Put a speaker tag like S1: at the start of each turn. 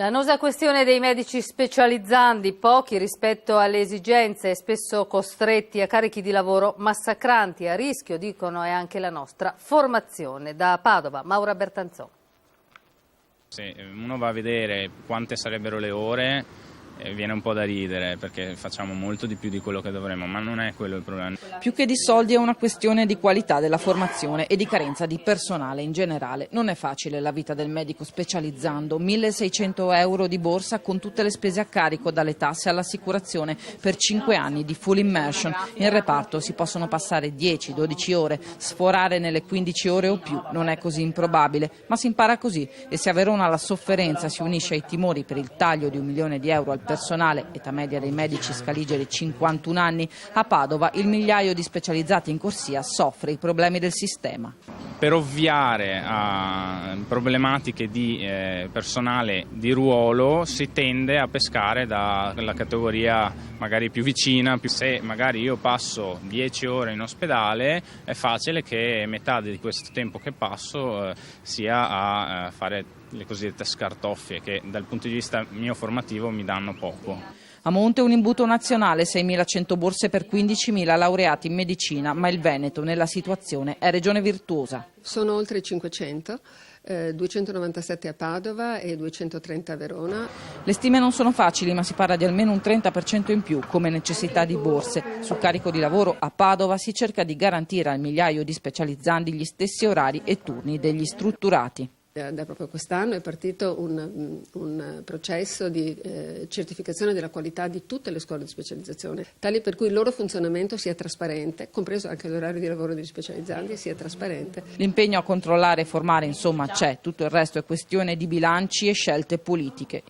S1: L'annosa questione dei medici specializzandi, pochi rispetto alle esigenze e spesso costretti a carichi di lavoro massacranti. A rischio, dicono, è anche la nostra formazione. Da Padova, Maura Bertanzò.
S2: Se uno va a vedere quante sarebbero le ore, viene un po' da ridere, perché facciamo molto di più di quello che dovremmo, ma non è quello il problema.
S3: Più che di soldi è una questione di qualità della formazione e di carenza di personale in generale. Non è facile la vita del medico specializzando, 1.600 euro di borsa con tutte le spese a carico, dalle tasse all'assicurazione, per 5 anni di full immersion. In reparto si possono passare 10-12 ore, sforare nelle 15 ore o più, non è così improbabile, ma si impara così, e se a Verona la sofferenza si unisce ai timori per il taglio di 1 milione di euro al personale, età media dei medici scaligeri 51 anni, a Padova il migliaio di specializzati in corsia soffre i problemi del sistema.
S2: Per ovviare a problematiche di personale di ruolo si tende a pescare dalla categoria magari più vicina. Se magari io passo 10 ore in ospedale, è facile che metà di questo tempo che passo sia a fare le cosiddette scartoffie, che dal punto di vista mio formativo mi danno poco.
S3: A monte un imbuto nazionale, 6.100 borse per 15.000 laureati in medicina, ma il Veneto nella situazione è regione virtuosa.
S4: Sono oltre 500, 297 a Padova e 230 a Verona.
S3: Le stime non sono facili, ma si parla di almeno un 30% in più come necessità di borse. Sul carico di lavoro a Padova si cerca di garantire al migliaio di specializzandi gli stessi orari e turni degli strutturati.
S4: Da proprio quest'anno è partito un processo di certificazione della qualità di tutte le scuole di specializzazione, tali per cui il loro funzionamento sia trasparente, compreso anche l'orario di lavoro degli specializzanti, sia trasparente.
S3: L'impegno a controllare e formare, insomma, c'è, tutto il resto è questione di bilanci e scelte politiche.